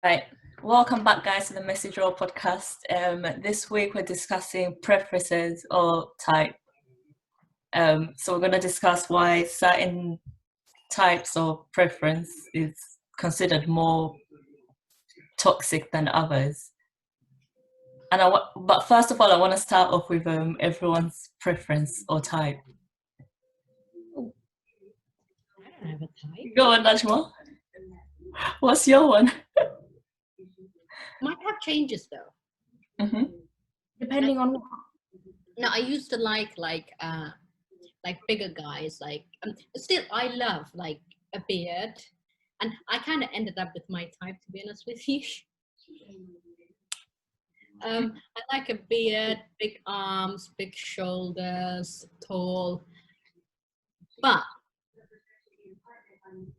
Right. Welcome back, guys, to the Message Roll podcast. This week we're discussing preferences or type. So we're going to discuss why certain types of preference is considered more toxic than others. But first of all, I want to start off with everyone's preference or type. I don't have a type. Go on, Najma. What's your one? My type changes though. Mm-hmm. Depending on what? No, I used to like bigger guys. Still, I love like a beard, and I kind of ended up with my type, to be honest with you. I like a beard, big arms, big shoulders, tall. But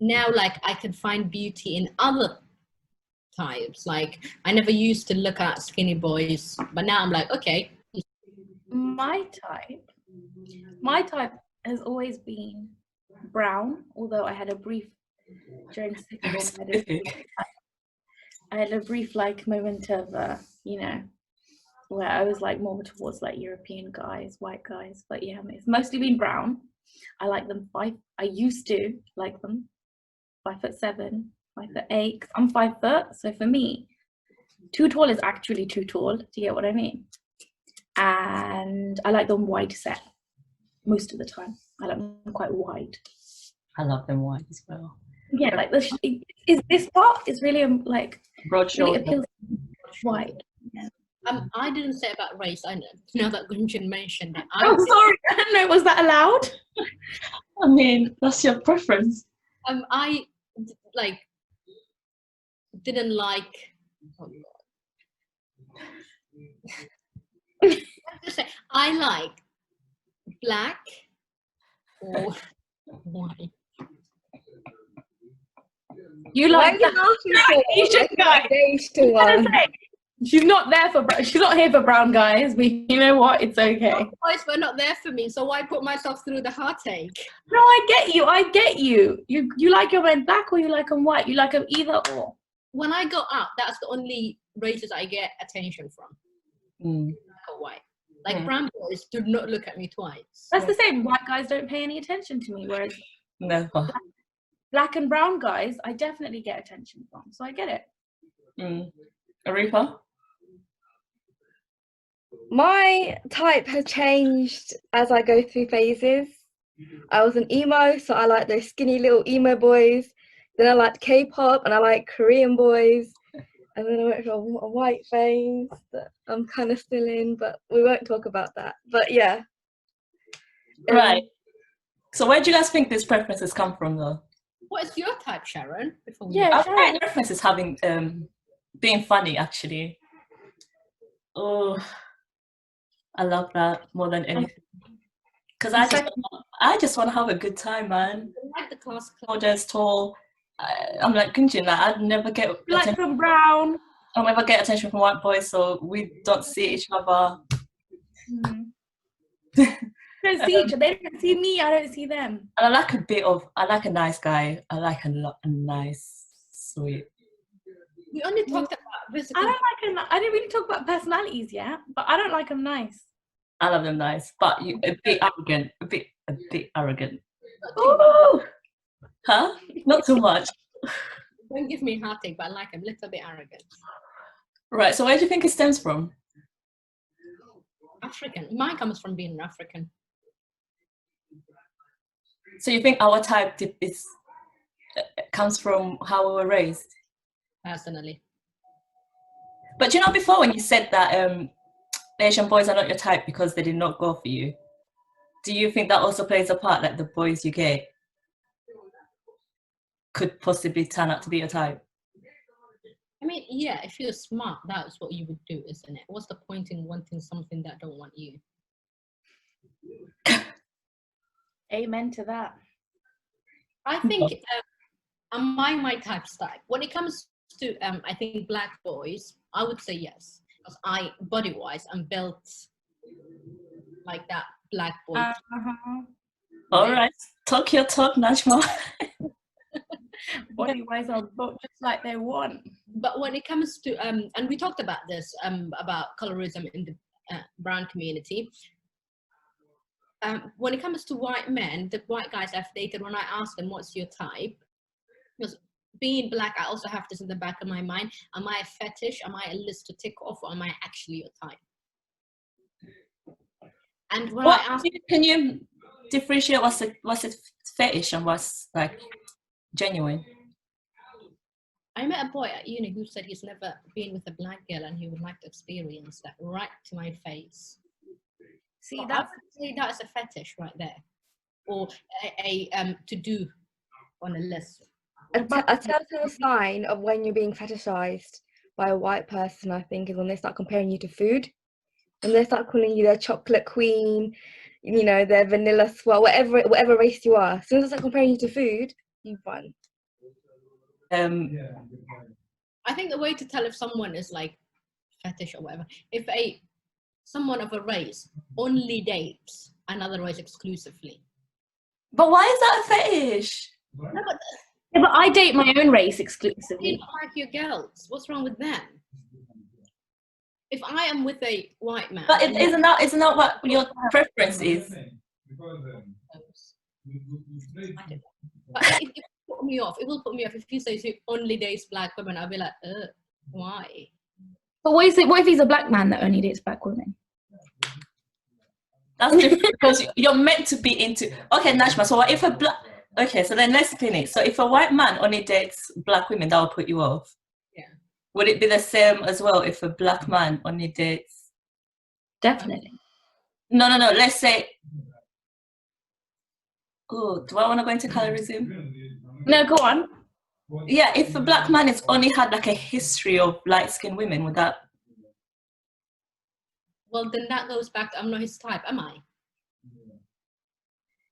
now, like, I can find beauty in other types. Like, I never used to look at skinny boys, but now I'm like, okay. My type has always been brown, although I had a brief during secondary school, I had a brief like moment of where I was like more towards like European guys, white guys, but yeah, it's mostly been brown. I like them I used to like them 5'7", 5'8". I'm 5 foot, so for me, too tall is actually too tall. Do you get what I mean? And I like them wide set most of the time. I like them quite wide. I love them wide as well. Yeah, like this part is really like broad shoulder. Really wide. Yeah. I didn't say about race. I know. Now that Gunjan mentioned it. Oh, sorry. I don't know. Was that allowed? I mean, that's your preference. I like didn't like. Oh God. I like black or white. You like Asian guy? She's not there for. She's not here for brown guys. But you know what? It's okay. Boys were not there for me, so why put myself through the heartache? No, I get you. You like your men black or you like them white? You like them either or. When I go out, that's the only races I get attention from. Black or white. Like brown boys do not look at me twice. That's the same. White guys don't pay any attention to me, whereas never. Black and brown guys, I definitely get attention from. So I get it. Arifa? My type has changed as I go through phases. I was an emo, so I like those skinny little emo boys. Then I liked K-pop and I like Korean boys. And then I went for a white phase that I'm kind of still in, but we won't talk about that. But yeah. Right. So where do you guys think these preferences come from, though? What is your type, Sharon? I find preferences having being funny, actually. Oh, I love that more than anything. Because I just want to have a good time, man. I like the class Just tall. I'm like Gunjan, I'd never get attention from brown. I'll never get attention from white boys, so we don't see each other. They don't see each other. They don't see me. I don't see them. And I like a nice guy. I like a nice, sweet. We only talked about physical. I didn't really talk about personalities yet, but I don't like them nice. I love them nice, but a bit arrogant. A bit arrogant. Ooh. Huh? Not too much. Don't give me a heartache, but I like him a little bit arrogant. Right, so where do you think it stems from? African. Mine comes from being an African. So you think our type comes from how we were raised? Personally. But you know, before when you said that Asian boys are not your type because they did not go for you, do you think that also plays a part, like the boys you get could possibly turn out to be your type? I mean, yeah, if you're smart, that's what you would do, isn't it? What's the point in wanting something that don't want you? Amen to that. I think my type's type. When it comes to, I think black boys, I would say yes. Because body-wise, I'm built like that black boy. All right, talk your talk, Najma. body-wise, I'll vote just like they want. But when it comes to and we talked about this about colorism in the brown community. When it comes to white men, the white guys I've dated, when I ask them what's your type, because being black, I also have this in the back of my mind. Am I a fetish? Am I a list to tick off, or am I actually your type? And when I ask, can you differentiate what's a fetish and what's like genuine? I met a boy at uni who said he's never been with a black girl and he would like to experience that, right to my face. See, Well, that's that is a fetish right there, or a to do on a list. A telltale sign of when you're being fetishized by a white person, I think, is when they start comparing you to food. When they start calling you their chocolate queen, you know, their vanilla swirl, whatever race you are. As soon as they start comparing you to food, you've won. I think the way to tell if someone is like fetish or whatever, if someone of a race only dates another race exclusively. But why is that a fetish? No, but yeah, but I date my own race they exclusively. don't like your girls. What's wrong with them? If I am with a white man, But isn't that what your preference is? But it will put me off. It will put me off if you say he only dates black women. I'll be like, why? But what if he's a black man that only dates black women? That's different because you're meant to be into. Okay, Najma. So what if a black? Okay, so then let's spin it. So if a white man only dates black women, that will put you off. Yeah. Would it be the same as well if a black man only dates? Definitely. No. Let's say. Oh, do I want to go into colorism? No, go on. Yeah, if a black man has only had like a history of light-skinned women, would that? Well, then that goes back to I'm not his type, am I?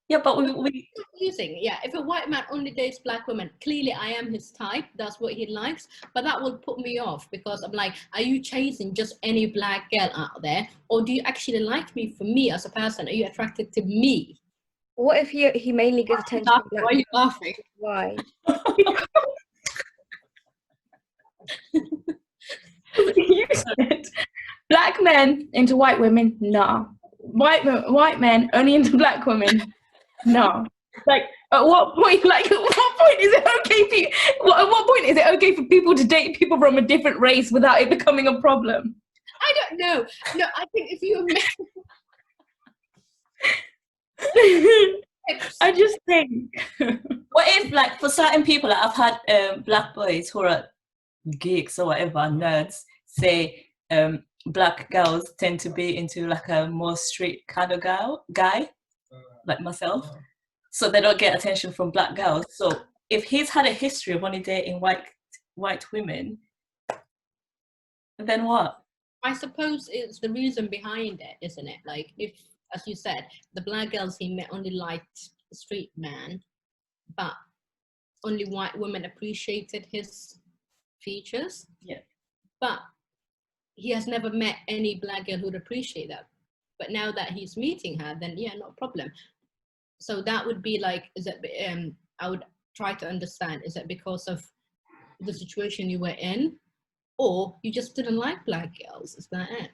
Yeah, but we Confusing. Yeah, if a white man only dates black women, clearly I am his type. That's what he likes. But that will put me off because I'm like, are you chasing just any black girl out there, or do you actually like me for me as a person? Are you attracted to me? What if he mainly gets attention from black Why are you people? laughing? Why? You said black men into white women, nah. White men only into black women, no. Like at what point? Like at what point is it okay? At what point is it okay for people to date people from a different race without it becoming a problem? I don't know. No, I think if you I just think. what if, like, for certain people, like, I've had black boys who are geeks or whatever, nerds, say black girls tend to be into like a more straight kind of guy, like myself, so they don't get attention from black girls. So if he's had a history of only dating white women, then what? I suppose it's the reason behind it, isn't it? Like if, as you said, the black girls he met only liked the street man, but only white women appreciated his features. Yeah. But he has never met any black girl who'd appreciate that. But now that he's meeting her, then yeah, no problem. So that would be like, is it? I would try to understand, is it because of the situation you were in, or you just didn't like black girls? Is that it?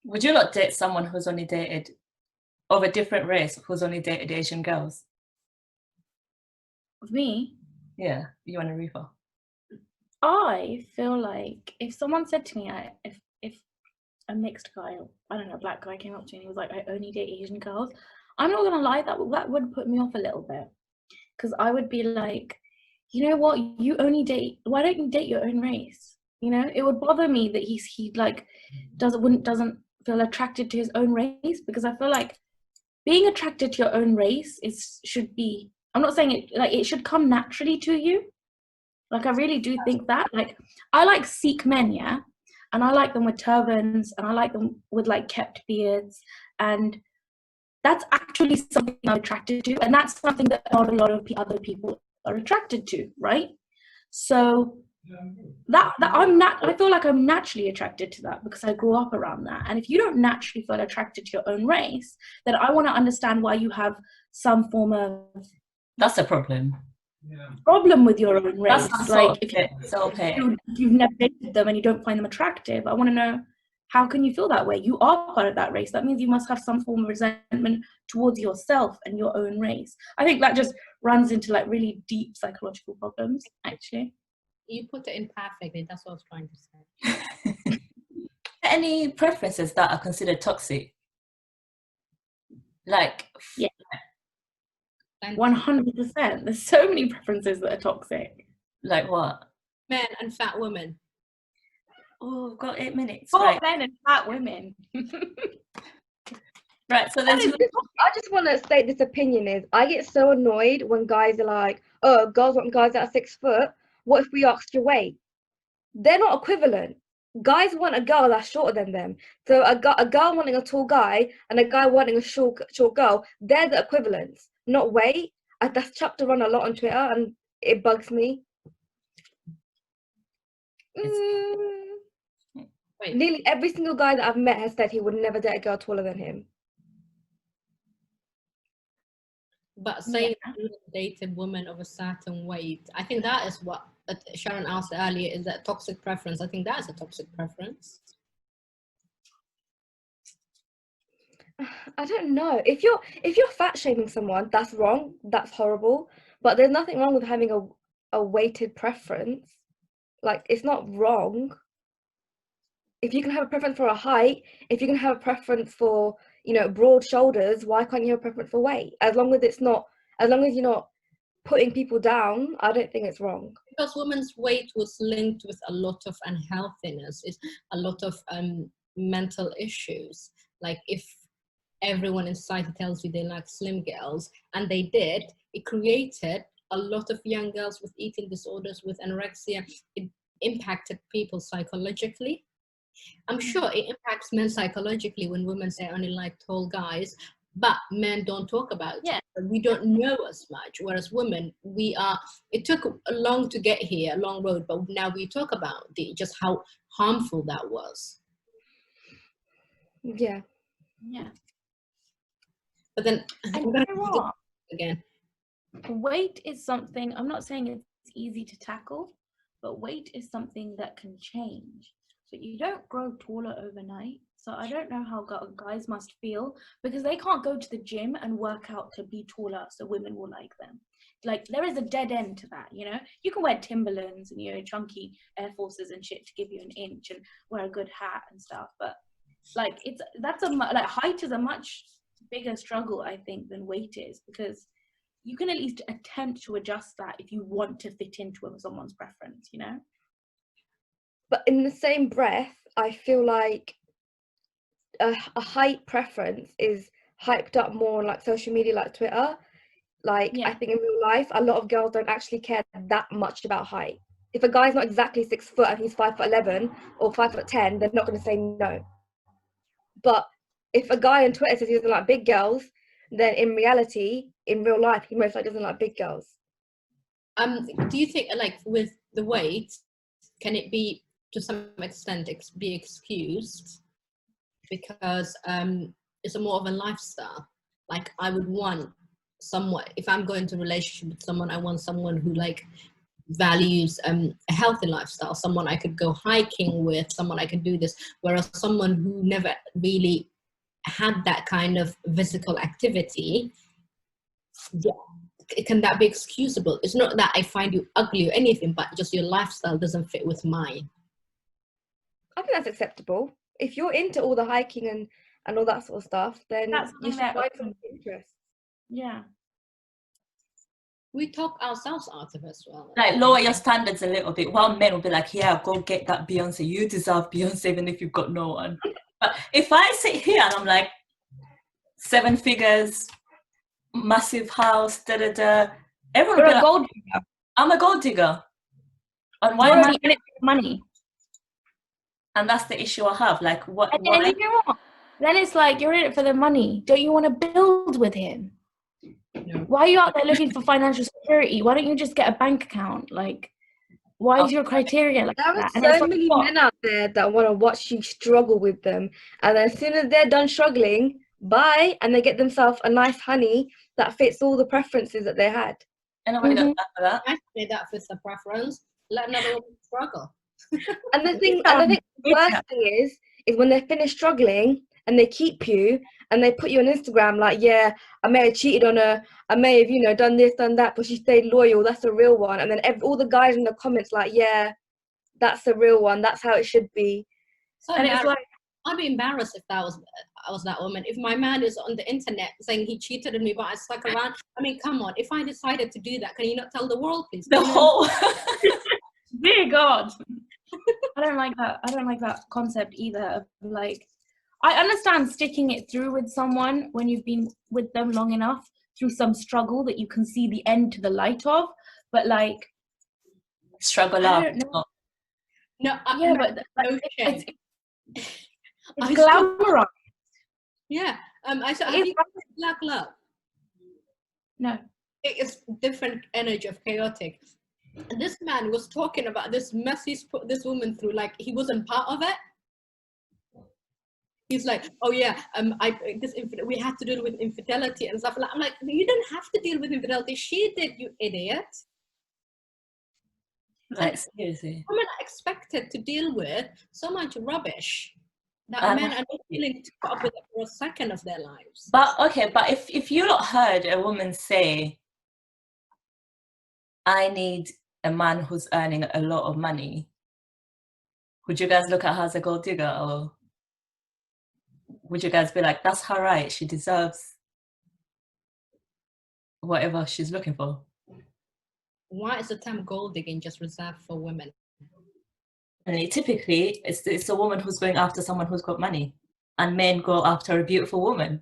Would you not date someone who's only dated of a different race, who's only dated Asian girls? With me, Yeah, you want a reefer? I feel like if someone said to me, if a mixed guy, I don't know, a black guy came up to me and he was like, I only date Asian girls, I'm not gonna lie, that would put me off a little bit, because I would be like, you know what, why don't you date your own race? You know, it would bother me that he like doesn't feel attracted to his own race, because I feel like being attracted to your own race should be, I'm not saying it, like, it should come naturally to you. Like, I really do think that. Like, I like Sikh men, yeah? And I like them with turbans, and I like them with, like, kept beards. And that's actually something I'm attracted to. And that's something that not a lot of other people are attracted to, right? So I feel like I'm naturally attracted to that because I grew up around that. And if you don't naturally feel attracted to your own race, then I want to understand why you have some form of That's a problem. problem with your own race. That's Like if self-hate. you've never dated them and you don't find them attractive, I want to know, how can you feel that way? You are part of that race. That means you must have some form of resentment towards yourself and your own race. I think that just runs into like really deep psychological problems, actually. You put it in perfectly. That's what I was trying to say. Any preferences that are considered toxic? Like, Yeah. 100%. There's so many preferences that are toxic. Like what? Men and fat women. Oh, we've got 8 minutes. Both Right. men and fat women. Right. So there's. I just want to state this opinion is I get so annoyed when guys are like, oh, girls want guys that are 6 foot. What if we asked your weight? They're not equivalent. Guys want a girl that's shorter than them. So a girl wanting a tall guy and a guy wanting a short girl, they're the equivalents, not weight. That's chucked around a lot on Twitter and it bugs me. Nearly every single guy that I've met has said he would never date a girl taller than him. But saying you dated women of a certain weight, I think that is what Sharon asked earlier, is that toxic preference. I think that is a toxic preference. I don't know. If you're fat shaming someone, that's wrong. That's horrible. But there's nothing wrong with having a weighted preference. Like, it's not wrong. If you can have a preference for a height, if you can have a preference for, broad shoulders, why can't you have a preference for weight? As long as you're not putting people down, I don't think it's wrong. Because women's weight was linked with a lot of unhealthiness, is a lot of mental issues. Like if everyone in society tells you they like slim girls, and they did, it created a lot of young girls with eating disorders, with anorexia. It impacted people psychologically. I'm sure it impacts men psychologically when women say I only like tall guys, but men don't talk about it. We don't know as much, whereas women, it took a long to get here, a long road, but now we talk about just how harmful that was. Yeah. But then again, weight is something, I'm not saying it's easy to tackle, but weight is something that can change. But you don't grow taller overnight. So I don't know how guys must feel, because they can't go to the gym and work out to be taller so women will like them. Like, there is a dead end to that, You can wear Timberlands and, chunky Air Forces and shit to give you an inch and wear a good hat and stuff. But, like, height is a much bigger struggle, I think, than weight is, because you can at least attempt to adjust that if you want to fit into someone's preference, But in the same breath, I feel like a height preference is hyped up more on like social media, like Twitter. Like, I think in real life, a lot of girls don't actually care that much about height. If a guy's not exactly 6 foot and he's 5'11" or 5'10", they're not going to say no. But if a guy on Twitter says he doesn't like big girls, then in reality, in real life, he most likely doesn't like big girls. Do you think, like, with the weight, can it be to some extent be excused because it's more of a lifestyle? Like, I would want someone, if I'm going to a relationship with someone, I want someone who like values a healthy lifestyle, someone I could go hiking with, someone I could do this, whereas someone who never really had that kind of physical activity, can that be excusable? It's not that I find you ugly or anything, but just your lifestyle doesn't fit with mine. I think that's acceptable. If you're into all the hiking and all that sort of stuff, then you should find some interest. Yeah. We talk ourselves out of it as well. Like, lower your standards a little bit. While men will be like, yeah, go get that Beyonce. You deserve Beyonce even if you've got no one. But if I sit here and I'm like, 7 figures, massive house, everyone will be like, gold digger. I'm a gold digger. And why am I in it for money? And that's the issue I have. Like, what? And then, then it's like, you're in it for the money. Don't you want to build with him? No. Why are you out there looking for financial security? Why don't you just get a bank account? Like, why is your criteria like There are that? And it's so like, many what? men out there that want to watch you struggle with them, and as soon as they're done struggling, bye, and they get themselves a nice honey that fits all the preferences that they had. And nobody got Mhm. time for that. I say that fits the preference. Let another woman struggle. And the thing, and I think the worst thing is when they're finished struggling and they keep you and they put you on Instagram like, yeah, I may have cheated on her, I may have, you know, done this, done that, but she stayed loyal. That's a real one. And then all the guys in the comments like, yeah, that's the real one. That's how it should be. So And it's like, I'd be embarrassed if I was that woman. If my man is on the internet saying he cheated on me, but I stuck around. I mean, come on. If I decided to do that, can you not tell the world, please? The whole. dear God. I don't like that. I don't like that concept either. Of like, I understand sticking it through with someone when you've been with them long enough through some struggle that you can see the end to the light of, but like, Struggle I up. don't know. No, Yeah, but no shame. it's I still- glamorized. Yeah. I saw. It Have is you watched Black Love? No. It is different energy of chaotic. And this man was talking about this mess he's put this woman through, like he wasn't part of it. He's like, oh yeah, we had to deal with infidelity and stuff. I'm like, you don't have to deal with infidelity. She did, you idiot. Like, seriously. Women are expected to deal with so much rubbish that Um, men are not willing to put up with it for a second of their lives. But okay, but if you not heard a woman say, I need a man who's earning a lot of money, would you guys look at her as a gold digger, or would you guys be like, that's her right, she deserves whatever she's looking for? Why is the term gold digging just reserved for women? And typically, it's a woman who's going after someone who's got money, and men go after a beautiful woman.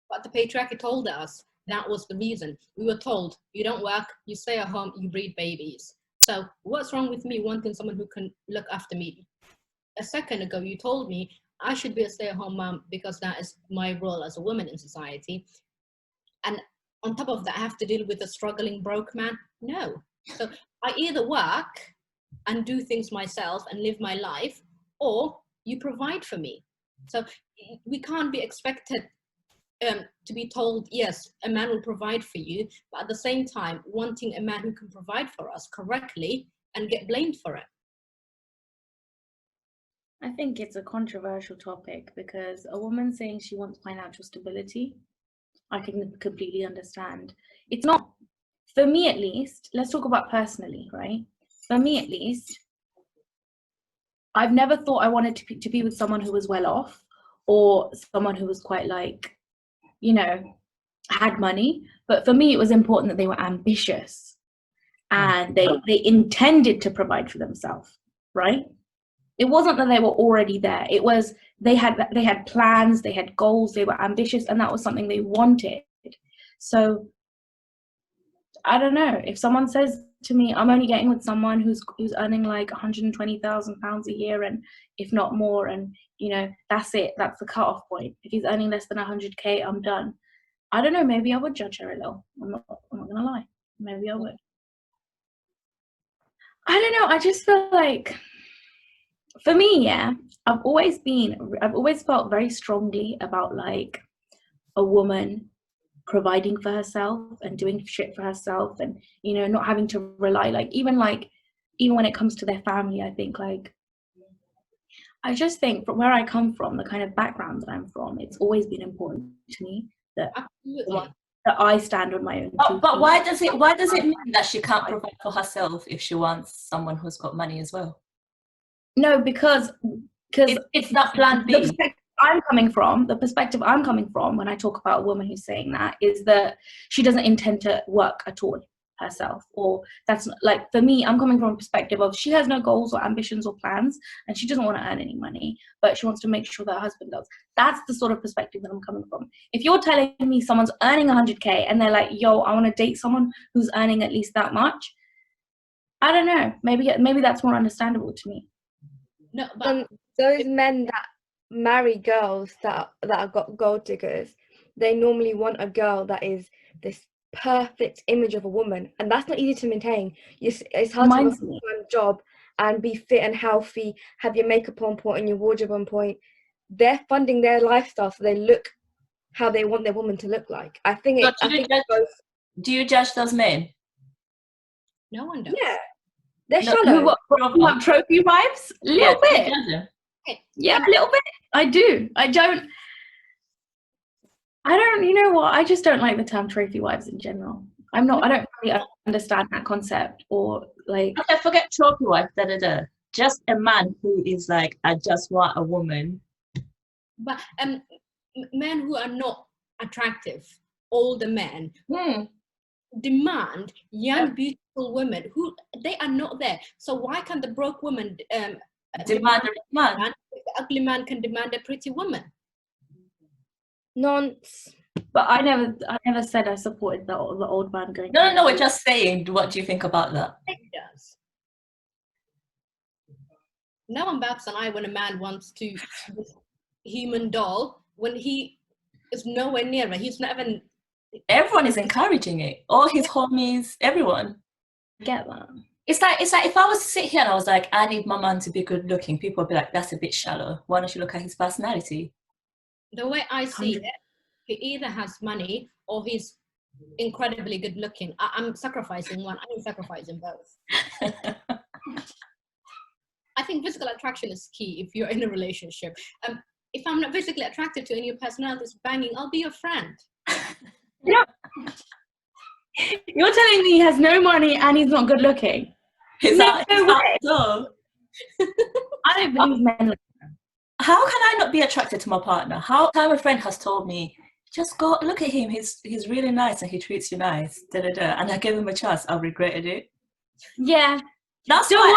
But the patriarchy told us that was the reason. We were told, you don't work, you stay at home, you breed babies. So what's wrong with me wanting someone who can look after me? A second ago, you told me I should be a stay-at-home mom because that is my role as a woman in society. And on top of that, I have to deal with a struggling broke man? No. So I either work and do things myself and live my life, or you provide for me. So we can't be expected to be told, yes, a man will provide for you, but at the same time, wanting a man who can provide for us correctly and get blamed for it. I think it's a controversial topic because a woman saying she wants financial stability, I can completely understand. It's not, for me at least, let's talk about personally, right? For me at least, I've never thought I wanted to be with someone who was well off or someone who was quite like, you know, had money. But for me, it was important that they were ambitious and they intended to provide for themselves, right? It wasn't that they were already there. It was they had plans, they had goals, they were ambitious, and that was something they wanted. So I don't know, if someone says to me, I'm only getting with someone who's earning like £120,000 a year, and if not more, and you know, that's it, that's the cutoff point. If he's earning less than 100k, I'm done. I don't know, maybe I would judge her a little. I'm not gonna lie. Maybe I would. I don't know, I just feel like, for me, yeah, I've always felt very strongly about like a woman providing for herself and doing shit for herself, and you know, not having to rely, like even when it comes to their family, I think like, I just think from where I come from, the kind of background that I'm from, it's always been important to me that Absolutely. that I stand on my own. But why does it mean that she can't provide for herself if she wants someone who's got money as well? No, because it's that plan B. The perspective I'm coming from when I talk about a woman who's saying that is that she doesn't intend to work at all herself, or that's like, for me, I'm coming from a perspective of she has no goals or ambitions or plans, and she doesn't want to earn any money, but she wants to make sure that her husband does. That's the sort of perspective that I'm coming from. If you're telling me someone's earning 100k and they're like, yo, I want to date someone who's earning at least that much, I don't know, maybe that's more understandable to me. No, but those men that marry girls that are got gold diggers, they normally want a girl that is this perfect image of a woman, and that's not easy to maintain. It's hard to have a Reminds me. full-time job and be fit and healthy, have your makeup on point and your wardrobe on point. They're funding their lifestyle so they look how they want their woman to look like. I think So it. I think do you judge those men? No one does. yeah, they're No, shallow. What trophy wives? A little do you bit. judge them? Yeah, a little bit. I do. I don't. You know what? I just don't like the term trophy wives in general. I don't really understand that concept, or like. Okay, forget trophy wife, just a man who is like, I just want a woman. But men who are not attractive, older men, demand young, beautiful women who they are not there. So why can't the broke woman Demand a man? The ugly man can demand a pretty woman. Nonce. But I never said I supported the old man going. No, we're just saying, what do you think about that? It does. No one bats an eye when a man wants to this human doll when he is nowhere near her. He's not even. Everyone is encouraging it. All his homies, everyone. Get that. It's like if I was to sit here and I was like, I need my man to be good looking, people would be like, that's a bit shallow. Why don't you look at his personality? The way I see it, he either has money or he's incredibly good looking. I'm sacrificing one. I'm sacrificing both. I think physical attraction is key if you're in a relationship. If I'm not physically attracted to and your personality is banging, I'll be your friend. Yeah. You're telling me he has no money and he's not good looking? No way. So, I don't believe men like that. how can I not be attracted to my partner? How time a friend has told me, just go look at him, he's really nice and he treats you nice, and I gave him a chance, I regretted it. Yeah. That's So why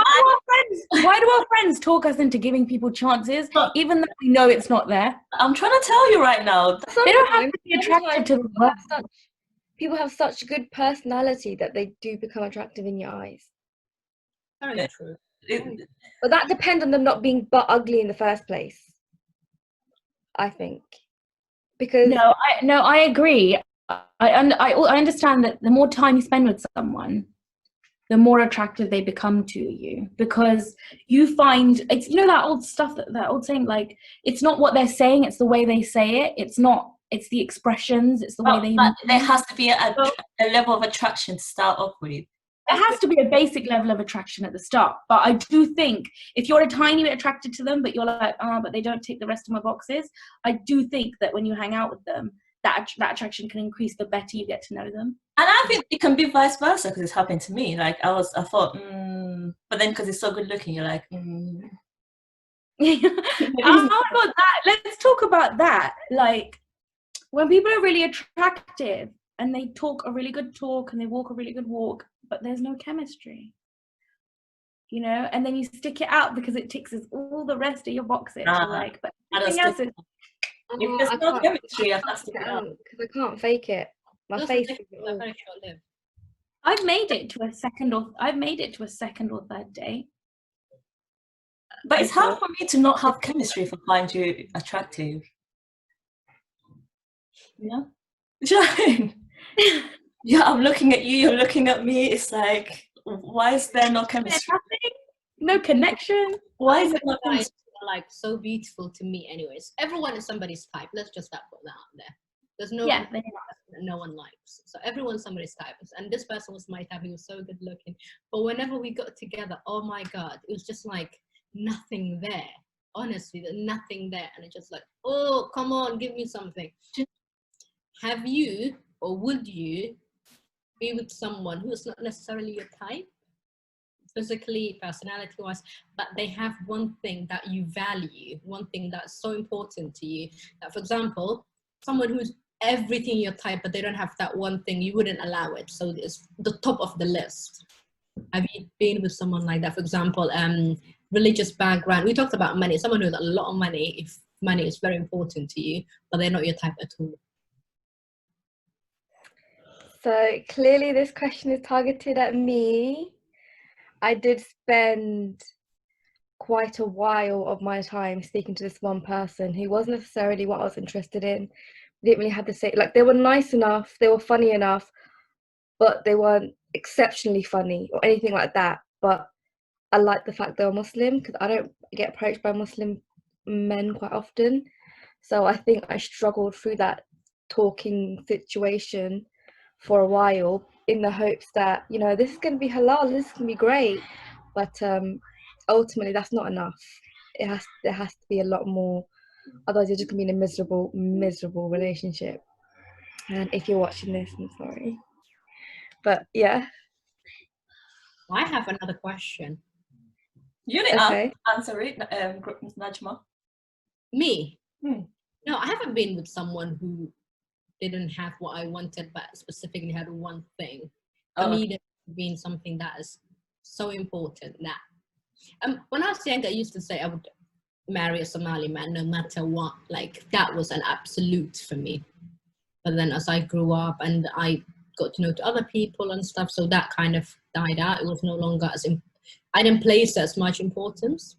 why do our friends talk us into giving people chances, even though we know it's not there? I'm trying to tell you right now. They don't have to be attracted to the People have such good personality that they do become attractive in your eyes. Very true. But that depends on them not being butt ugly in the first place, I think. Because I agree. I understand that the more time you spend with someone, the more attractive they become to you, because you find it's, you know, that old stuff, that old saying, like, it's not what they're saying, it's the way they say it. It's the expressions, it's the way they. But there has to be a level of attraction to start off with. There has to be a basic level of attraction at the start, but I do think if you're a tiny bit attracted to them, but you're like, but they don't tick the rest of my boxes, I do think that when you hang out with them, that attraction can increase the better you get to know them. And I think it can be vice versa, because it's happened to me. Like I thought, but then because it's so good looking, you're like, How about that? Let's talk about that. Like, when people are really attractive and they talk a really good talk and they walk a really good walk, but there's no chemistry, you know, and then you stick it out because it ticks all the rest of your boxes. Like, but everything else is. If there's no chemistry, I have to stick it out because I can't fake it. My face is very short-lived. I've made it to a second or third date. But it's hard for me to not have chemistry if I find you attractive. Yeah. Do you know what I mean? Yeah, I'm looking at you, you're looking at me. It's like, why is there no chemistry? No connection. Why is it not Guys chemistry? are like so beautiful to me anyways. Everyone is somebody's type. Let's just put that out there. There's no one likes. So everyone's somebody's type. And this person was my type. He was so good looking. But whenever we got together, oh my God, it was just like nothing there. Honestly, there's nothing there. And it's just like, oh, come on, give me something. Have you or would you be with someone who is not necessarily your type, physically, personality-wise, but they have one thing that you value, one thing that's so important to you, that, for example, someone who's everything your type, but they don't have that one thing, you wouldn't allow it, so it's the top of the list. Have you been with someone like that? For example, religious background. We talked about money. Someone with a lot of money, if money is very important to you, but they're not your type at all. So clearly this question is targeted at me. I did spend quite a while of my time speaking to this one person who wasn't necessarily what I was interested in. They didn't really have to say, like, they were nice enough, they were funny enough, but they weren't exceptionally funny or anything like that. But I like the fact they were Muslim, because I don't get approached by Muslim men quite often. So I think I struggled through that talking situation for a while, in the hopes that, you know, this is going to be halal, this is going to be great. But ultimately, that's not enough. There has to be a lot more. Otherwise, you're just going to be in a miserable relationship. And if you're watching this, I'm sorry. But yeah. I have another question. You didn't Okay. answer it, Najma. Me? Hmm. No, I haven't been with someone who didn't have what I wanted, but specifically had one thing. For me, that's been something that is so important that when I was younger, I used to say I would marry a Somali man no matter what. Like, that was an absolute for me. But then as I grew up and I got to know other people and stuff, so that kind of died out. It was no longer as I didn't place as much importance.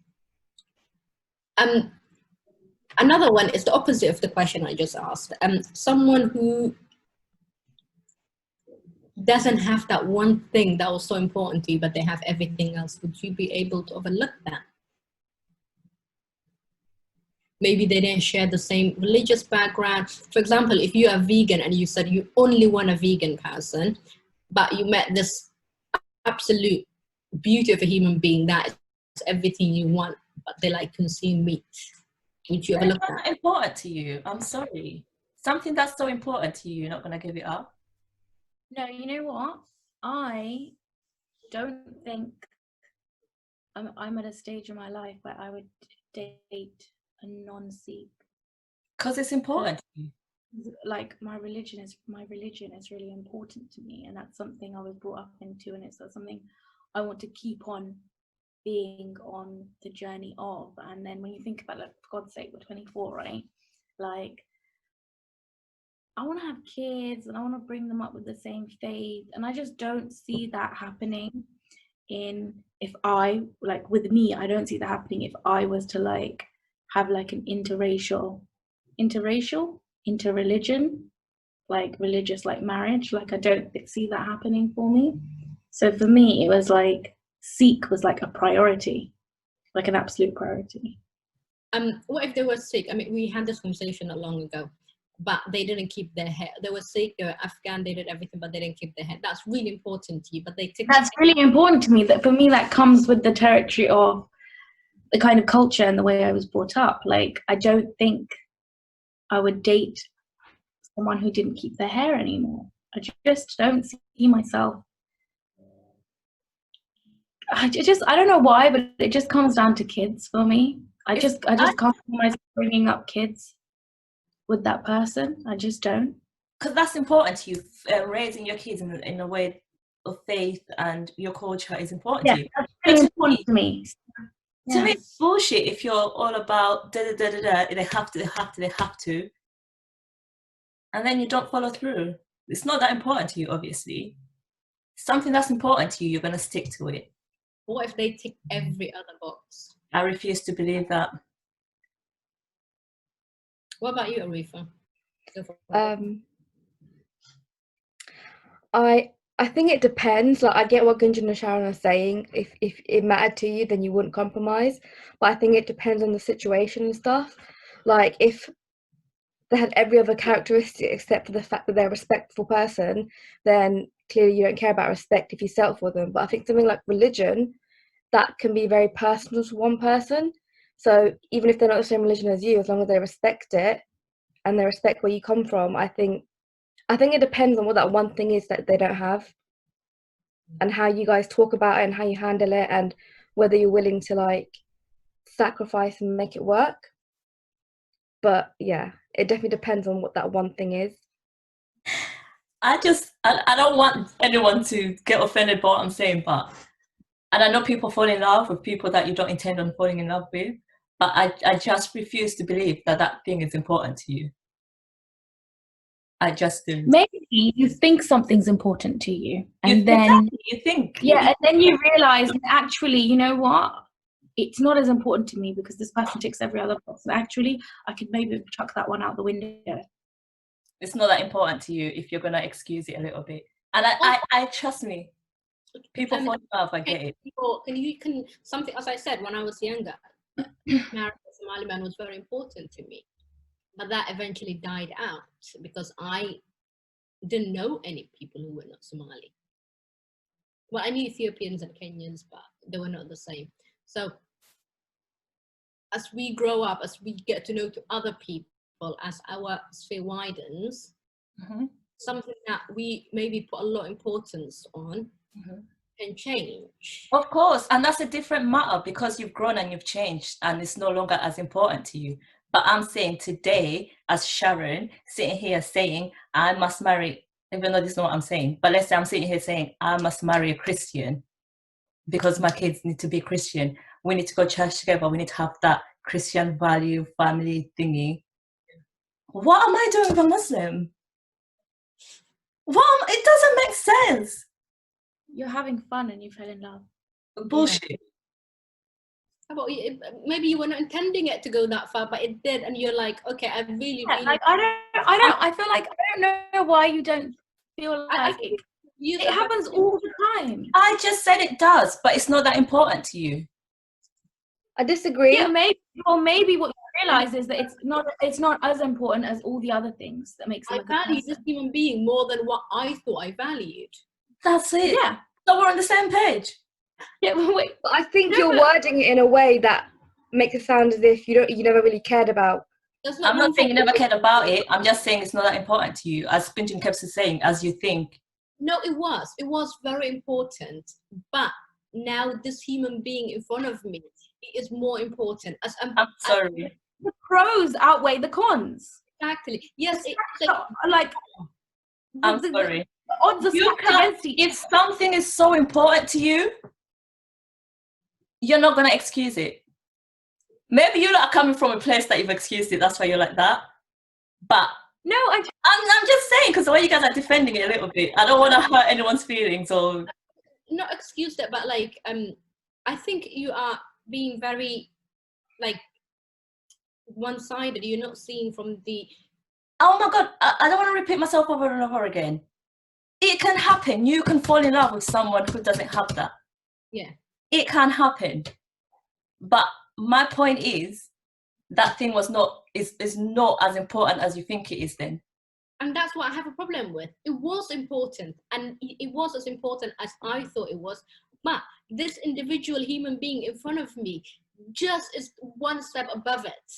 Another one is the opposite of the question I just asked. Someone who doesn't have that one thing that was so important to you, but they have everything else. Would you be able to overlook that? Maybe they didn't share the same religious background. For example, if you are vegan and you said you only want a vegan person, but you met this absolute beauty of a human being that is everything you want, but they like consume meat. Would you overlook that? That's important to you. I'm sorry. Something that's so important to you, you're not going to give it up? No, you know what? I don't think I'm at a stage in my life where I would date a non-Sikh. Because it's important to you. Like, my religion is really important to me, and that's something I was brought up into, and it's something I want to keep on being on the journey of. And then when you think about, like, for God's sake, we're 24, right? Like, I want to have kids and I want to bring them up with the same faith, and I just don't see that happening with me. I don't see that happening if I was to, like, have, like, an interreligion, like, religious, like, marriage. Like, I don't see that happening for me. So for me, it was like Sikh was like a priority, like an absolute priority. What if they were Sikh? I mean, we had this conversation not long ago, but they didn't keep their hair. They were Sikh, they were Afghan, they did everything, but they didn't keep their hair. That's really important to you, but they took. That's really important to me. That, for me, that comes with the territory of the kind of culture and the way I was brought up. Like, I don't think I would date someone who didn't keep their hair anymore. I just don't see myself. I don't know why, but it just comes down to kids for me. I just can't see myself bringing up kids with that person. I just don't. Because that's important to you. Raising your kids in a way of faith and your culture is important to you. That's really important to me. To me, it's bullshit if you're all about they have to, and then you don't follow through. It's not that important to you, obviously. Something that's important to you, you're going to stick to it. What if they tick every other box? I refuse to believe that. What about you, Arifa? I think it depends. Like, I get what Gunjan and Sharon are saying. If it mattered to you, then you wouldn't compromise. But I think it depends on the situation and stuff. Like, if they had every other characteristic except for the fact that they're a respectful person, then clearly you don't care about respect if you settle for them. But I think something like religion, that can be very personal to one person. So even if they're not the same religion as you, as long as they respect it and they respect where you come from, I think it depends on what that one thing is that they don't have, and how you guys talk about it and how you handle it, and whether you're willing to, like, sacrifice and make it work. But yeah, it definitely depends on what that one thing is. I don't want anyone to get offended by what I'm saying, and I know people fall in love with people that you don't intend on falling in love with, but I just refuse to believe that thing is important to you. I just do. Maybe you think something's important to you, and then you think, and then you realize, actually, you know what? It's not as important to me because this person ticks every other box. And actually, I could maybe chuck that one out the window. It's not that important to you if you're gonna excuse it a little bit. And I trust me, people fall in love, I get it. Can something, as I said, when I was younger, marrying a Somali man was very important to me. But that eventually died out because I didn't know any people who were not Somali. Well, I knew Ethiopians and Kenyans, but they were not the same. So as we grow up, as we get to know to other people, as our sphere widens, something that we maybe put a lot of importance on can change. Of course, and that's a different matter because you've grown and you've changed and it's no longer as important to you. But I'm saying today, as Sharon, sitting here saying, I must marry, even though this is not what I'm saying, but let's say I'm sitting here saying, I must marry a Christian because my kids need to be Christian. We need to go to church together. We need to have that Christian value, family thingy. What am I doing with a Muslim? It doesn't make sense. You're having fun and you fell in love. Bullshit. How about you? Maybe you were not intending it to go that far, but it did, and you're like, okay, I really. Like I feel like I don't know why you don't feel like it happens all the time. I just said it does, but it's not that important to you. I disagree. Yeah, maybe what you realize is that it's not as important as all the other things that makes them a good value person. this human being more than what I thought I valued. That's it. Yeah. So we're on the same page. Yeah, but wait. But I think you're wording it in a way that makes it sound as if you never really cared about. I'm not saying you never cared about it. I'm just saying it's not that important to you, as Quentin kept saying, as you think. No, it was very important. But now this human being in front of me is more important. I'm sorry. The pros outweigh the cons. Exactly. Yes. I'm sorry. The odds are stacked against each other. If something is so important to you, you're not going to excuse it. Maybe you're not coming from a place that you've excused it. That's why you're like that. But no, I'm just saying, because the way you guys are defending it a little bit, I don't want to hurt anyone's feelings or not excuse that, but like I think you are being very like one-sided. You're not seeing from the. Oh my God! I don't want to repeat myself over and over again. It can happen. You can fall in love with someone who doesn't have that. Yeah. It can happen. But my point is that thing is not as important as you think it is then. And that's what I have a problem with. It was important, and it was as important as I thought it was. But this individual human being in front of me just is one step above it.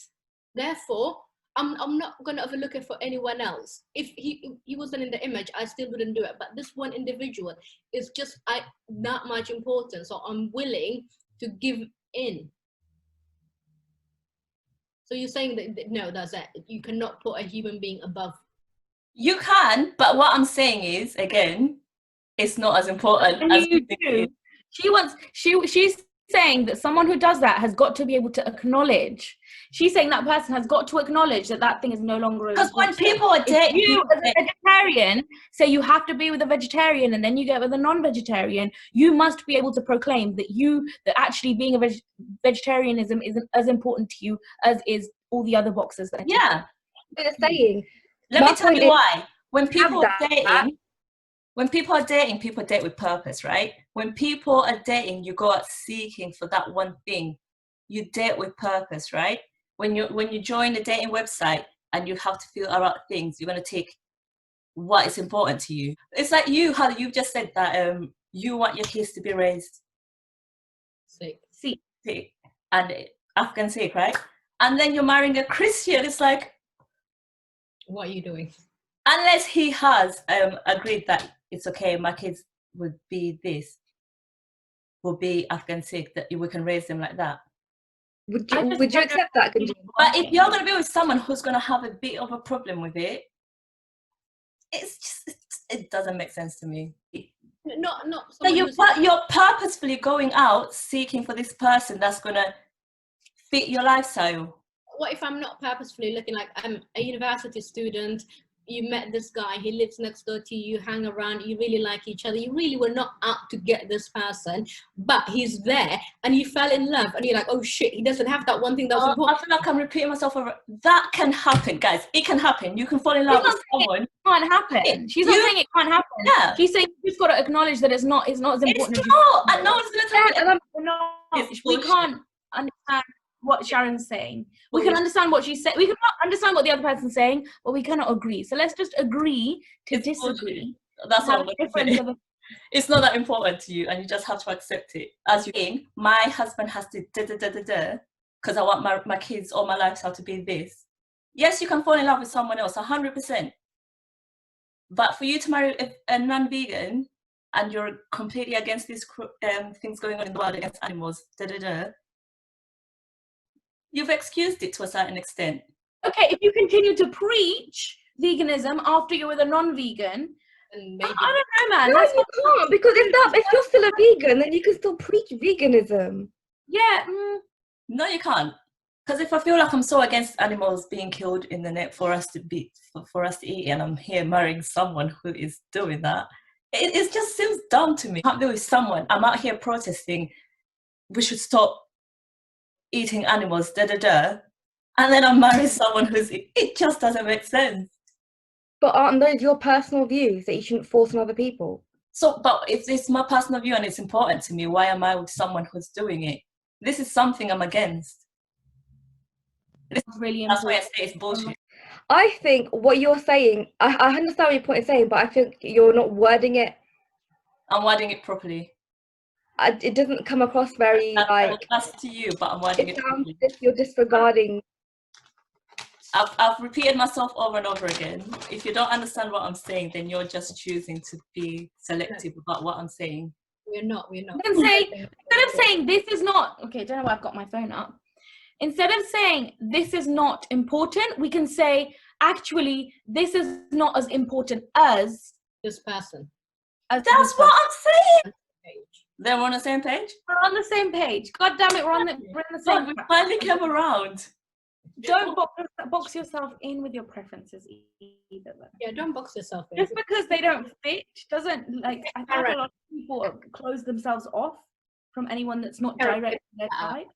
Therefore, I'm not going to overlook it for anyone else. If he wasn't in the image, I still wouldn't do it. But this one individual is just that much important. So I'm willing to give in. So you're saying that no, that's it. You cannot put a human being above. You can, but what I'm saying is, again, it's not as important as you think it is. She's saying that someone who does that has got to be able to acknowledge. She's saying that person has got to acknowledge that thing is no longer. Because when people are dating, you as a vegetarian say you have to be with a vegetarian, and then you get with a non-vegetarian, you must be able to proclaim that actually being a vegetarianism isn't as important to you as is all the other boxes. Yeah, they're saying. Let me tell you why. When people are dating, people date with purpose, right? When people are dating, you go out seeking for that one thing. You date with purpose, right? When you join a dating website and you have to figure out things, you're going to take what is important to you. It's like how you've just said that you want your kids to be raised Sikh and Afghan Sikh, right? And then you're marrying a Christian. It's like, what are you doing? Unless he has agreed that it's okay, my kids would be Afghan Sikh, that we can raise them like that. Would you accept that? But if you're going to be with someone who's going to have a bit of a problem with it, it doesn't make sense to me. So you're purposefully going out seeking for this person that's going to fit your lifestyle. What if I'm not purposefully looking? Like I'm a university student, you met this guy, he lives next door to you, you hang around, you really like each other, you really were not out to get this person, but he's there, and you fell in love, and you're like, oh shit, he doesn't have that one thing that was important. I feel like I'm repeating myself over. That can happen, guys. It can happen. You can fall in love with someone. It can't happen. She's not saying it can't happen. Yeah. She's saying you've just got to acknowledge that it's not as important. It's not, and no one's going to tell you. We can't understand what Sharon's saying. We can understand what she's saying. We can understand what the other person's saying, but we cannot agree. So let's just agree to disagree. That's all. It's not that important to you, and you just have to accept it. As you mean, my husband has to because I want my kids or my lifestyle to be this. Yes, you can fall in love with someone else, 100%. But for you to marry a non-vegan and you're completely against these things going on in the world against animals, you've excused it to a certain extent. Okay, if you continue to preach veganism after you're with a non-vegan, And maybe I don't know, man. No, you can't, because if you're still a vegan, then you can still preach veganism. Yeah. No, you can't. Because if I feel like I'm so against animals being killed in the net for us to eat, and I'm here marrying someone who is doing that, it just seems dumb to me. I can't be with someone. I'm out here protesting. We should stop eating animals, and then I'm marrying someone it just doesn't make sense. But aren't those your personal views that you shouldn't force on other people? So, but if it's my personal view and it's important to me, why am I with someone who's doing it? This is something I'm against. That's why I say it's bullshit. I think what you're saying, I understand what your point is saying, but I think you're not wording it. I'm wording it properly. It doesn't come across very that's to you, but I'm wording it sounds properly. as if you're disregarding. I've repeated myself over and over again. If you don't understand what I'm saying, then you're just choosing to be selective about what I'm saying. we're not. Instead of saying this is not, okay, I don't know why I've got my phone up. Instead of saying this is not important, we can say, actually, this is not as important as This person. That's what I'm saying. They're on the same page? We're on the same page. God damn it, we're in the same We finally came around. Don't box yourself in with your preferences either. Yeah, don't box yourself in. Just because they don't fit doesn't, like, I think a lot of people close themselves off from anyone that's not direct to their type.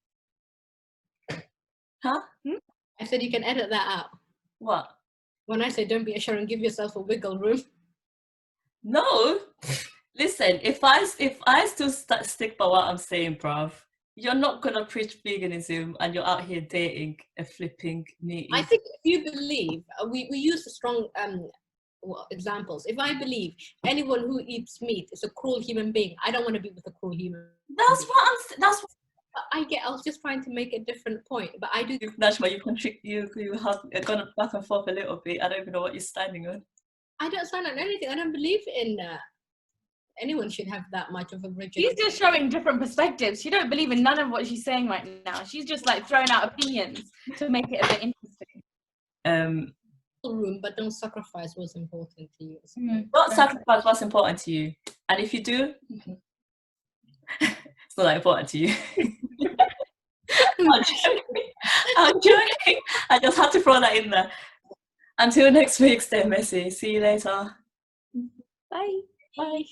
Huh? I said you can edit that out. What? When I say don't be a Sharon, give yourself a wiggle room. No. Listen, if I still stick by what I'm saying, bruv, you're not gonna preach veganism and you're out here dating a flipping meat. I think if you believe, we use the strong examples. If I believe anyone who eats meat is a cruel human being, I don't want to be with a cruel human being. That's what I was just trying to make a different point, but I do. Najma, you have gone back and forth a little bit. I don't even know what you're standing on. I don't stand on anything. I don't believe in anyone should have that much of a rigid. She's just showing different perspectives. She don't believe in none of what she's saying right now. She's just like throwing out opinions to make it a bit interesting. Room, but don't sacrifice what's important to you. Don't sacrifice what's important to you, and if you do, it's not that important to you. I'm joking. I just had to throw that in there. Until next week, stay messy. See you later. Bye. Bye.